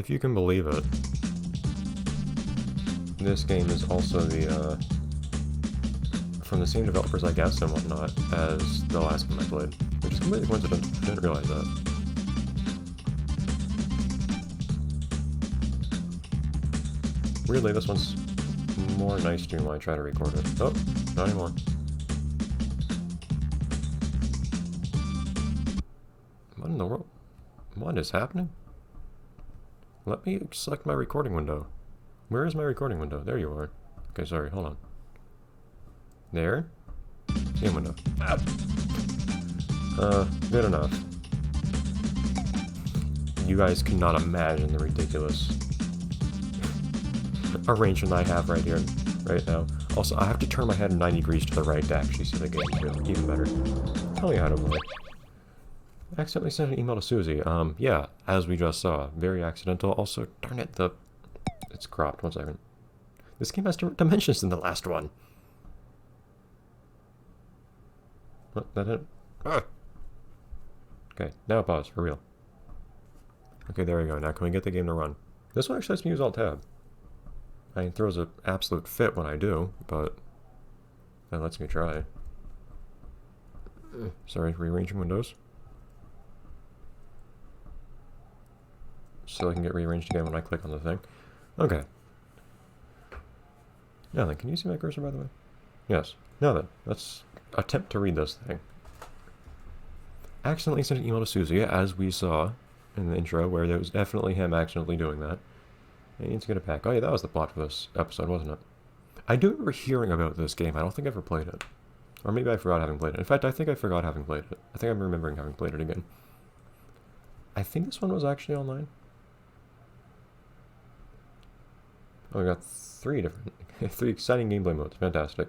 if you can believe it, this game is also the, from the same developers, I guess, and whatnot, as the last game I played. Which is completely coincidental. I didn't realize that. Weirdly, this one's more nice to me when I try to record it. Oh, not anymore. What in the world? What is happening? Let me select my recording window. Where is my recording window? There you are. Okay, sorry, hold on. There? Game window. Ah. Good enough. You guys cannot imagine the ridiculous arrangement I have right here, right now. Also, I have to turn my head 90 degrees to the right to actually see the game too. Even better. Tell me how to play. I accidentally sent an email to Susie. Yeah, as we just saw. Very accidental. Also, darn it, it's cropped. 1 second. This game has different dimensions than the last one. What? That it? Ah! Okay, now pause, for real. Okay, there we go. Now can we get the game to run? This one actually lets me use Alt-Tab. I mean, it throws an absolute fit when I do, but that lets me try. Sorry, rearranging windows. So I can get rearranged again when I click on the thing. Okay. Now then, can you see my cursor, by the way? Yes. Now then, let's attempt to read this thing. Accidentally sent an email to Susie, as we saw in the intro, where there was definitely him accidentally doing that. He needs to get it back. Oh yeah, that was the plot for this episode, wasn't it? I do remember hearing about this game. I don't think I ever played it. Or maybe I forgot having played it. In fact, I think I forgot having played it. I think I'm remembering having played it again. I think this one was actually online. Oh, we got 3 exciting gameplay modes. Fantastic.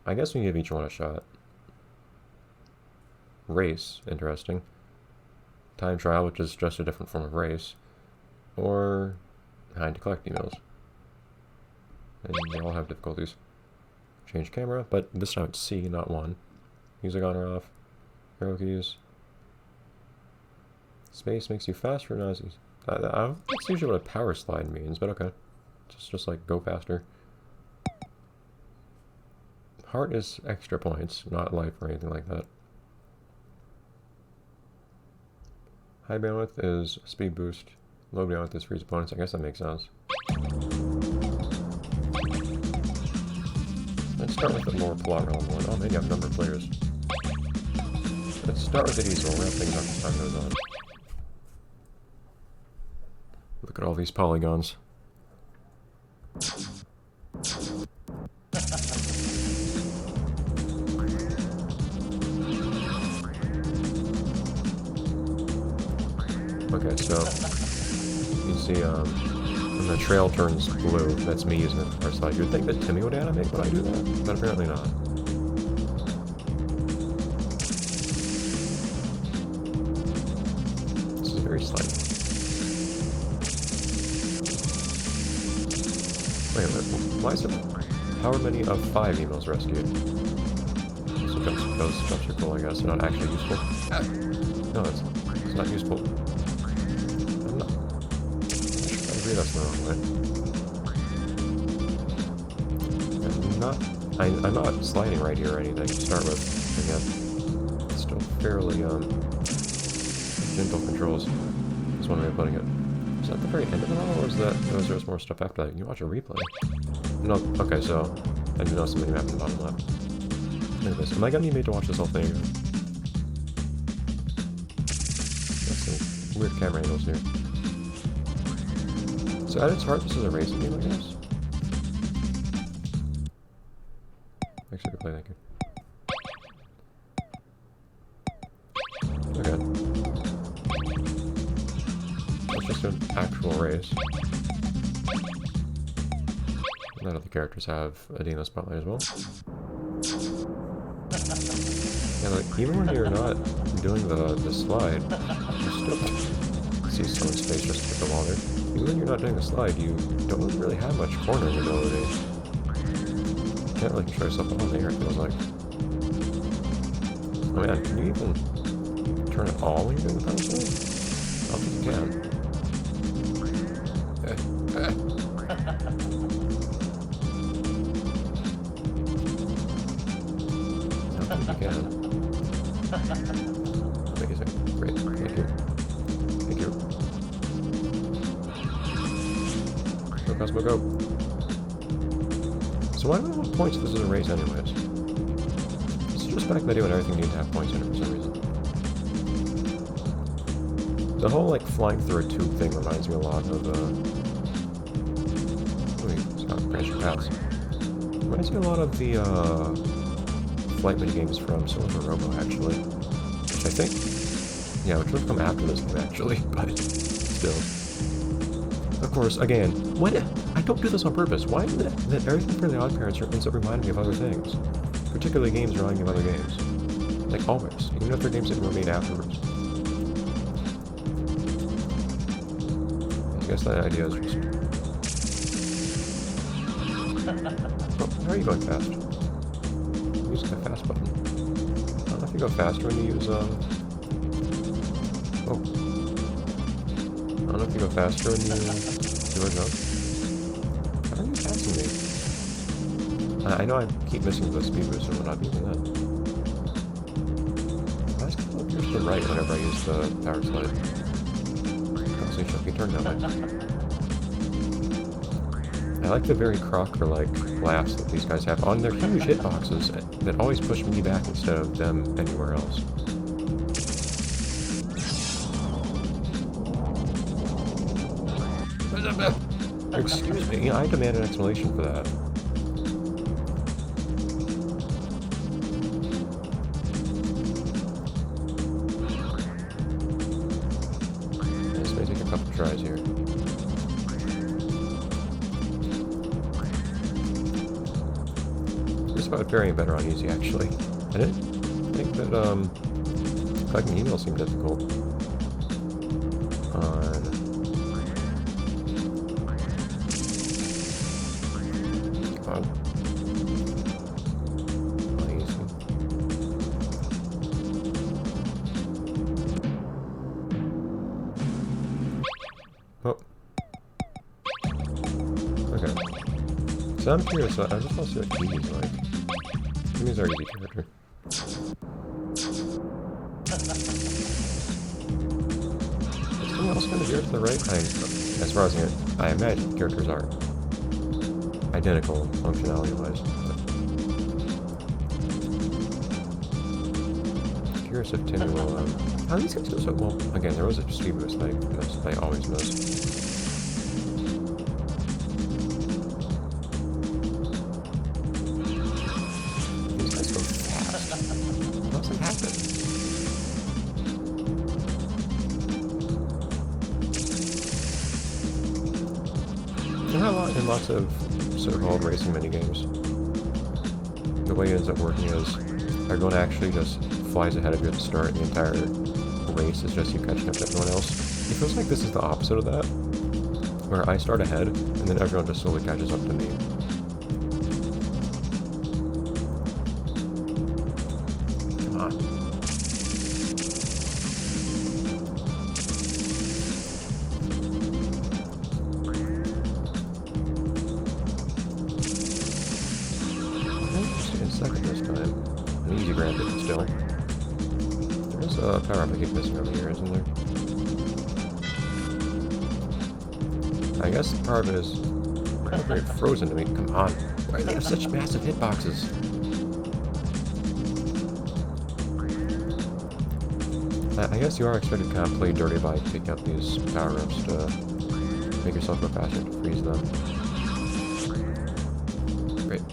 I guess we can give each one a shot. Race, interesting. Time trial, which is just a different form of race. Or hide to collect emails. And they all have difficulties. Change camera, but this time it's C, not 1. Music on or off. Arrow keys. Space makes you faster, not as that's usually what a power slide means, but okay. Just like go faster. Heart is extra points, not life or anything like that. High bandwidth is speed boost. Low bandwidth is freeze opponents. I guess that makes sense. Let's start with the more plot relevant one. Oh, maybe I have a number of players. Let's start with the diesel. We'll wrap things up as time goes on. Look at all these polygons. Okay, so you see, when the trail turns blue, that's me using the power slide. You'd think that Timmy would animate when I do that, but apparently not. This is very slight. Wait a minute, why is it how many of 5 emails rescued? So those jumps are cool, I guess. They're not actually useful. No, it's not useful. I'm not. I agree that's the wrong way. I'm not sliding right here or anything to start with. Again, it's still fairly gentle controls. That's one way of putting it. Is that the very end of the level, or is there more stuff after that? You can watch a replay. No, okay, so I didn't know something happened in the bottom left. Anyways, am I gonna be made to watch this whole thing again? That's some weird camera angles here. So at its heart, this is a racing game, I guess? Actually, replay, thank you. Okay. Let's just do an actual race. None of the characters have a Dino spotlight as well. And like, even when you're not doing the slide, you still see someone's face just hit the wall there. Even when you're not doing the slide, you don't really have much cornering ability. You can't really control yourself on there, it feels like. Oh man, can you even turn it all when you're doing the power slide? Cosmo, go. So why do I want points if this is a race anyways? It's just back in the day when everything needed to have points in it for some reason. The whole, like, flying through a tube thing reminds me a lot of, wait, it's not branching paths. Reminds me a lot of the, flight minigames from Silver Robo, actually. Which I think, yeah, which would come after this game, actually, but still. Of course, again, what? I don't do this on purpose. Why is it that everything for the OddParents ends up reminding me of other things? Particularly games reminding me of other games. Like, always. Even if they're games that were made afterwards. I guess that idea is just... Oh, how are you going fast? Use the fast button. I don't know if you go faster when you use, Oh. I don't know if you go faster when you do a jump. How are you passing me? I know I keep missing the speed boost and whatnot, even then. I just kind of appears to the right whenever I use the power slide. Honestly, should be turned that way. I like the very Crocker-like laughs that these guys have on their huge hitboxes that always push me back instead of them anywhere else. Excuse me, I demand an explanation for that. This may take a couple tries here. This about varying better on easy, actually. I didn't think that, collecting emails seemed difficult. Oh. Okay. So I'm curious, I just want to see what Kiwi's like. Kiwi's our easy character. Is someone else going to veer to the right? As far as I imagine, characters are identical functionality-wise. Curious if Timmy will, how these guys go so well? Again, there was a speed boost that I always miss. These guys go fast. How does that happen? You know how in lots of so-called racing minigames, the way it ends up working is everyone actually just flies ahead of you at the start, and the entire race is just you catching up to everyone else. It feels like this is the opposite of that, where I start ahead, and then everyone just slowly catches up to me. Come on. I'm just in second this time. An easy grab it still. There's a power up I keep missing over here, isn't there? I guess part of it is very frozen to me. Come on. Why do they have such massive hitboxes? I guess you are expected to kind of play dirty by picking up these power-ups to make yourself go faster to freeze them. Great.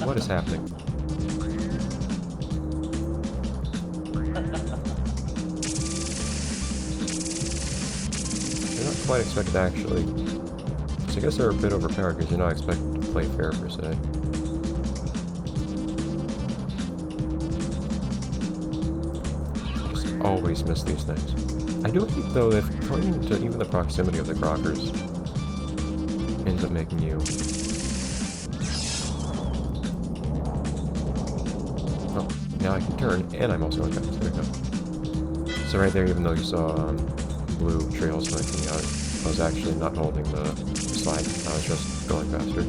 What is happening? You're not quite expected, actually. So I guess they're a bit overpowered because you're not expected to play fair, per se. I just always miss these things. I do hate, though, if going into even the proximity of the Crockers ends up making you... Oh, now I can turn, and I'm also going fast. There we go. So right there, even though you saw blue trails flanking out, I was actually not holding the slide. I was just going faster.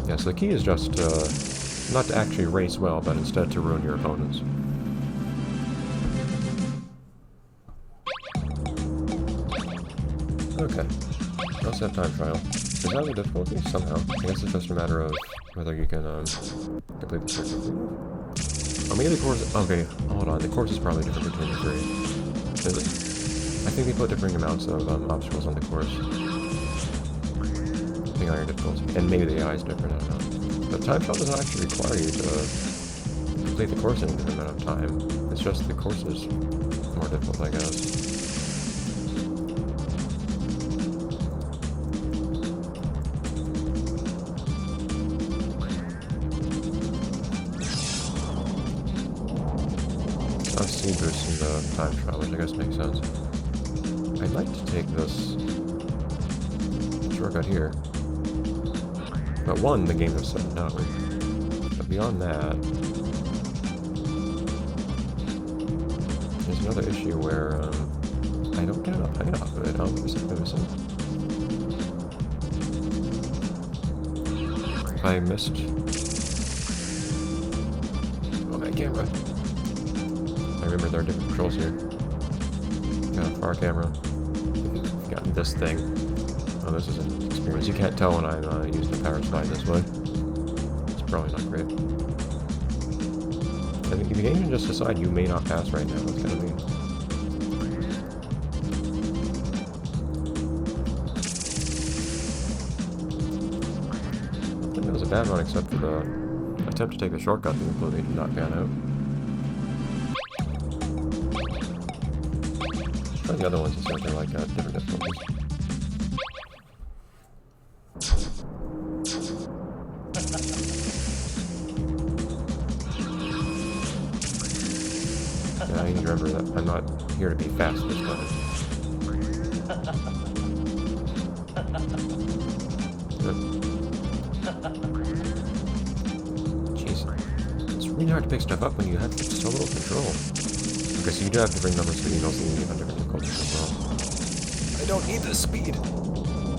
Yeah, so the key is just not to actually race well, but instead to ruin your opponents. Okay. We also have time trial. Is that the difficulty? Somehow. I guess it's just a matter of whether you can complete the circuit. Oh, maybe the course... Okay, hold on. The course is probably different between the three. Is it? I think they put differing amounts of obstacles on the course. Depending on your difficulty. And maybe the AI is different, I don't know. But time trial doesn't actually require you to complete the course in a given amount of time. It's just the course is more difficult, I guess. I've seen boosts in the time trial, which I guess makes sense. I'd like to take this shortcut here. But one, the game has set no. But beyond that, there's another issue where I don't get enough height off of it. What was I missing? If I missed... Oh, my camera. I remember there are different controls here. Got a far camera. Got this thing. Oh, this is an experience. You can't tell when I'm using the power slide this way. It's probably not great. And the game can just decide you may not pass right now. That's kind of mean. I don't think it was a bad run except for the attempt to take the shortcut that completely did not pan out. Try the other ones and see if they're like different difficulties. Yeah, I need to remember that I'm not here to be fast this time. Jeez. It's really hard to pick stuff up when you have so little control. Okay, so you do have different numbers for emails and you have different difficulties as well. I don't need this speed!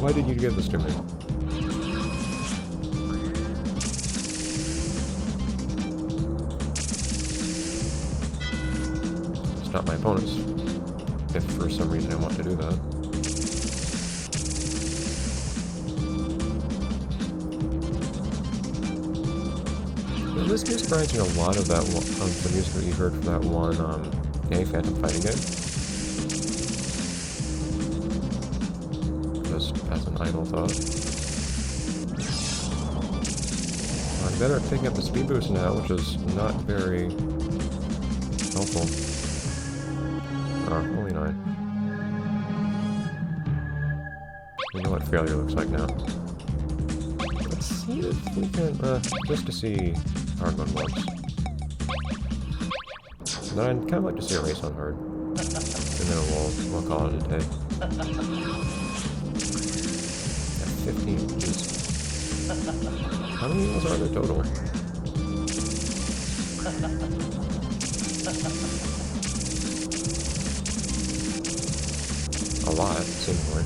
Why did you give this to me? Stop my opponents. If for some reason I want to do that. Well, this music reminds me a lot of that of the music that you heard from that one Phantom fighting game. Just as an idle thought. I'm better at picking up the speed boost now, which is not very helpful. Oh, only 9. We know what failure looks like now. Let's see if we can, just to see hard one once. And then I'd kind of like to see a race on hard. And then we'll call it a day. At 15, jeez. How many wheels are there total? A lot, seemingly.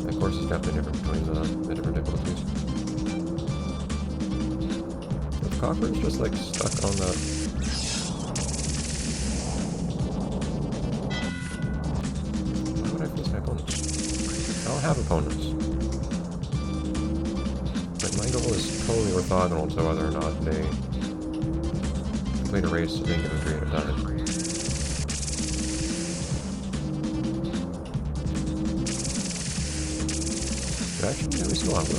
Of course, it's definitely different between the different difficulties. The copper is just like stuck on that. Why would I face my opponents? I don't have opponents. But my goal is totally orthogonal to whether or not they complete a race in a given period of time. Actually, yeah, we still have them.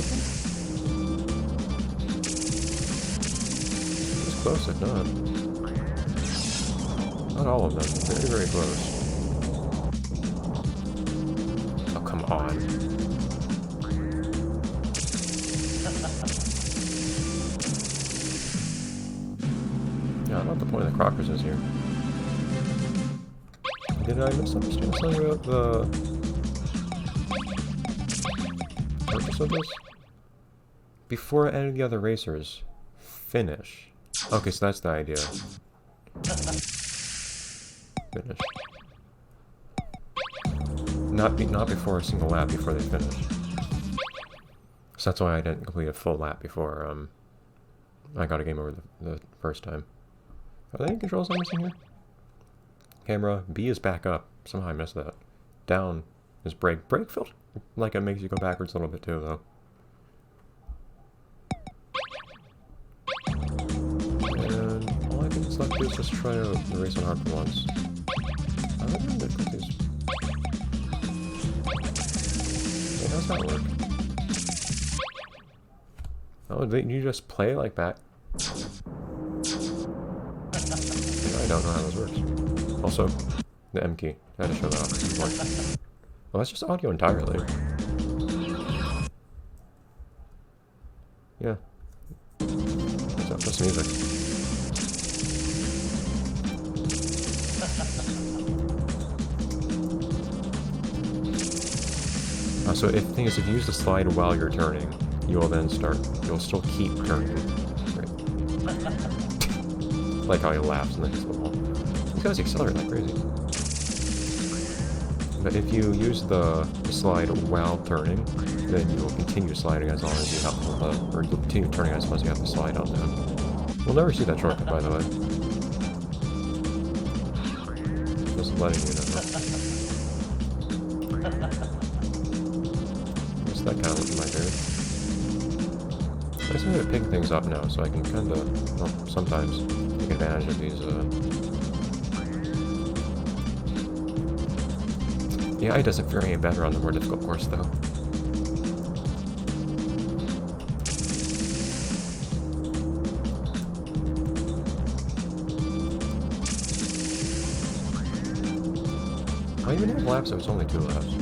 It's close, if not. Not all of them. Very, very close. Oh, come on. Yeah, I don't know what the point of the Crockers is here. Did I misunderstand something about the purpose of this? Before any of the other racers finish. Okay, so that's the idea. Finish. Not before a single lap before they finish. So that's why I didn't complete a full lap before I got a game over the first time. Are there any controls I'm missing here? Camera, B is back up. Somehow I missed that. Down is brake. Brake feels like it makes you go backwards a little bit too, though. And all I can select is just try to race on hard for once. I don't know if these... Hey, how's that work? Oh, you just play like that? I don't know how this works. Also, the M key. I had to show that off at some point. Well, that's just audio entirely. Yeah. It's not just music. So if the thing is, if you use the slide while you're turning, you will then you'll still keep turning. Right. Like how he laughs and then hits the wall. These guys accelerate like crazy. But if you use the slide while turning, then you will continue sliding as long as you have the, or you'll continue turning as long as you have the slide on down. We'll never see that shortcut, by the way. Just letting you know. Just that kind of looking my favorite. I just need to pick things up now, so I can kind of, well, sometimes take advantage of these, The AI doesn't fare any better on the more difficult course, though. I even have laps, so it's only 2 laps.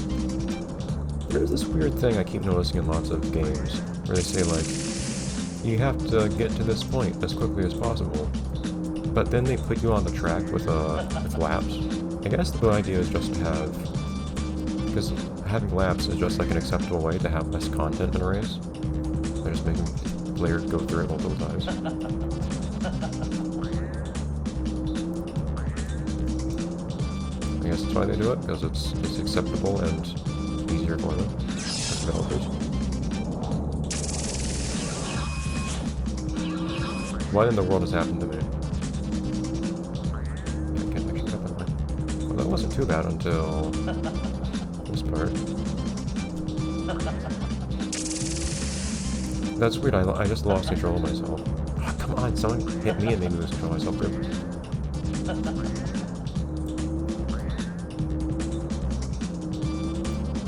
There's this weird thing I keep noticing in lots of games, where they say, like, you have to get to this point as quickly as possible. But then they put you on the track with laps. I guess the idea is just to have... Because having laps is just like an acceptable way to have less content in a race. They're just making the player go through it multiple times. I guess that's why they do it, because it's acceptable and easier for them as developers. What in the world has happened to me? I can't actually get that way. Well, that wasn't too bad until... this part. That's weird, I just lost control of myself. Oh, come on, someone hit me and made me lose control of myself too.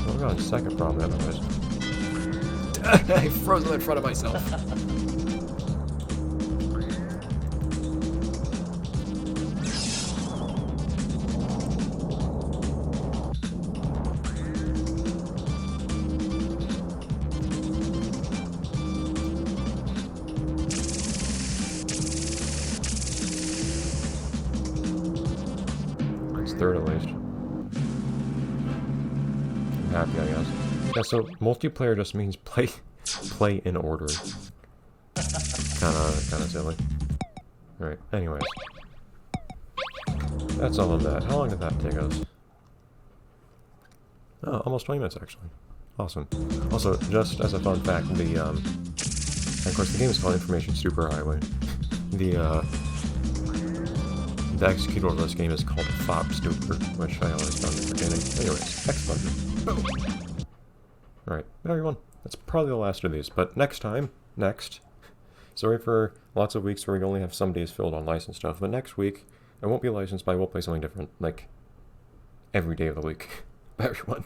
Oh god, second problem otherwise. I froze in front of myself. Third at least. I'm happy, I guess. Yeah, so multiplayer just means play in order. Kinda silly. Alright, anyways. That's all on that. How long did that take us? Oh, almost 20 minutes actually. Awesome. Also, just as a fun fact, and of course the game is called Information Stupor Highway. The executable of this game is called Stupor, which I always found entertaining. Anyways, X button. Boom! Alright, everyone, that's probably the last of these, but next, sorry for lots of weeks where we only have some days filled on licensed stuff, but next week, I won't be licensed, but I will play something different, like, every day of the week. Bye, everyone.